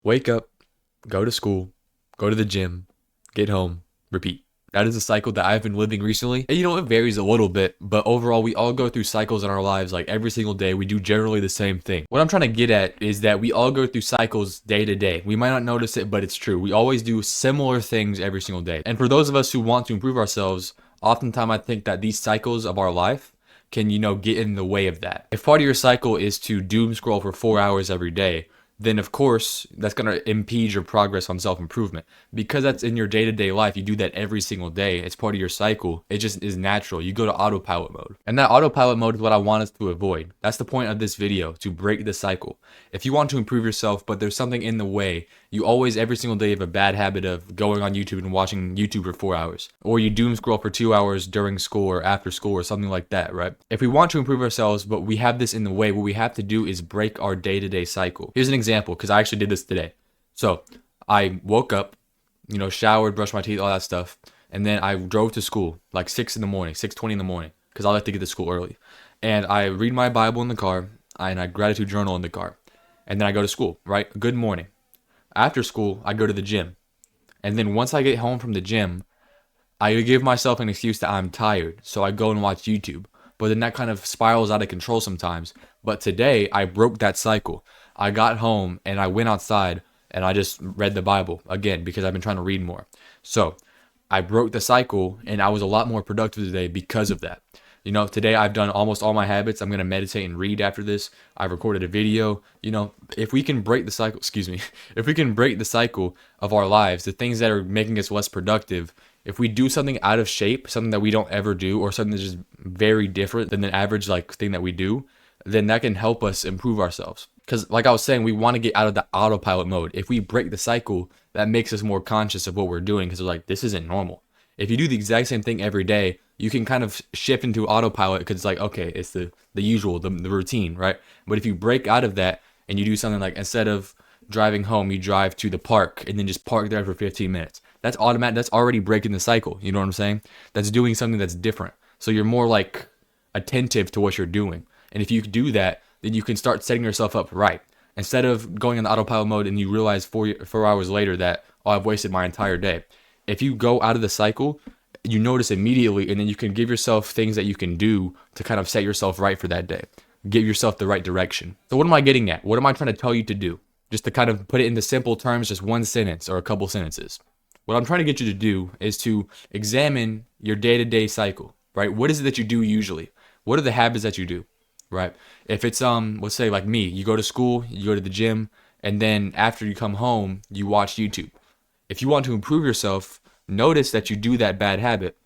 Wake up, go to school, go to the gym, get home, repeat. That is a cycle that I've been living recently. And it varies a little bit, but overall, we all go through cycles in our lives. Like every single day, we do generally the same thing. What I'm trying to get at is that we all go through cycles day to day. We might not notice it, but it's true. We always do similar things every single day. And for those of us who want to improve ourselves, oftentimes I think that these cycles of our life can, get in the way of that. If part of your cycle is to doom scroll for 4 hours every day, then of course that's going to impede your progress on self-improvement. Because that's in your day-to-day life, you do that every single day, it's part of your cycle, it just is natural. You go to autopilot mode, and that autopilot mode is what I want us to avoid. That's the point of this video, to break the cycle. If you want to improve yourself but there's something in the way, you always every single day have a bad habit of going on YouTube and watching YouTube for 4 hours, or you doom scroll for 2 hours during school or after school or something like that, right? If we want to improve ourselves but we have this in the way, what we have to do is break our day-to-day cycle. Here's an example, because I actually did this today. So I woke up, showered, brushed my teeth, all that stuff, and then I drove to school like 6 in the morning, 6:20 in the morning, because I like to get to school early. And I read my Bible in the car, and I gratitude journal in the car, and then I go to school, right? Good morning. After school, I go to the gym. And then once I get home from the gym, I give myself an excuse that I'm tired, so I go and watch YouTube. But then that kind of spirals out of control sometimes. But today, I broke that cycle. I got home and I went outside and I just read the Bible again because I've been trying to read more. So I broke the cycle and I was a lot more productive today because of that. Today I've done almost all my habits. I'm going to meditate and read after this. I recorded a video. If we can break the cycle, if we can break the cycle of our lives, the things that are making us less productive, if we do something out of shape, something that we don't ever do, or something that's just very different than the average thing that we do, then that can help us improve ourselves. Because like I was saying, we want to get out of the autopilot mode. If we break the cycle, that makes us more conscious of what we're doing, because we're like, this isn't normal. If you do the exact same thing every day, you can kind of shift into autopilot because it's like, okay, it's the usual, the routine, right? But if you break out of that and you do something like, instead of driving home, you drive to the park and then just park there for 15 minutes. That's automatic. That's already breaking the cycle. You know what I'm saying? That's doing something that's different. So you're more attentive to what you're doing. And if you do that, then you can start setting yourself up right. Instead of going in the autopilot mode and you realize 4 hours later that, oh, I've wasted my entire day. If you go out of the cycle, you notice immediately, and then you can give yourself things that you can do to kind of set yourself right for that day. Give yourself the right direction. So what am I getting at? What am I trying to tell you to do? Just to kind of put it into simple terms, just one sentence or a couple sentences. What I'm trying to get you to do is to examine your day-to-day cycle, right? What is it that you do usually? What are the habits that you do, right? If it's, let's say like me, you go to school, you go to the gym, and then after you come home, you watch YouTube. If you want to improve yourself, notice that you do that bad habit.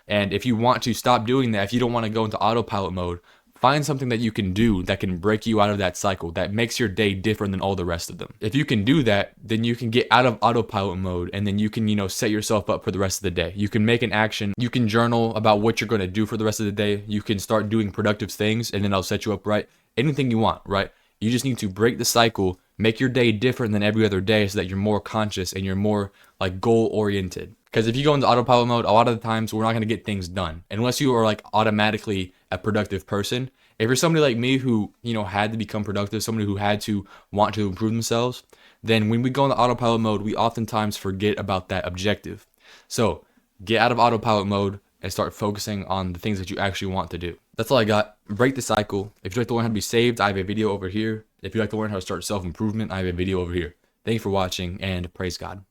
And if you want to stop doing that, if you don't want to go into autopilot mode, find something that you can do that can break you out of that cycle, that makes your day different than all the rest of them. If you can do that, then you can get out of autopilot mode, and then you can, set yourself up for the rest of the day. You can make an action. You can journal about what you're going to do for the rest of the day. You can start doing productive things, and then I'll set you up right. Anything you want, right? You just need to break the cycle, make your day different than every other day so that you're more conscious and you're more goal oriented. Because if you go into autopilot mode, a lot of the times we're not going to get things done unless you are automatically a productive person. If you're somebody like me who, had to become productive, somebody who had to want to improve themselves, then when we go into autopilot mode, we oftentimes forget about that objective. So get out of autopilot mode and start focusing on the things that you actually want to do. That's all I got. Break the cycle. If you'd like to learn how to be saved, I have a video over here. If you'd like to learn how to start self-improvement, I have a video over here. Thank you for watching, and praise God.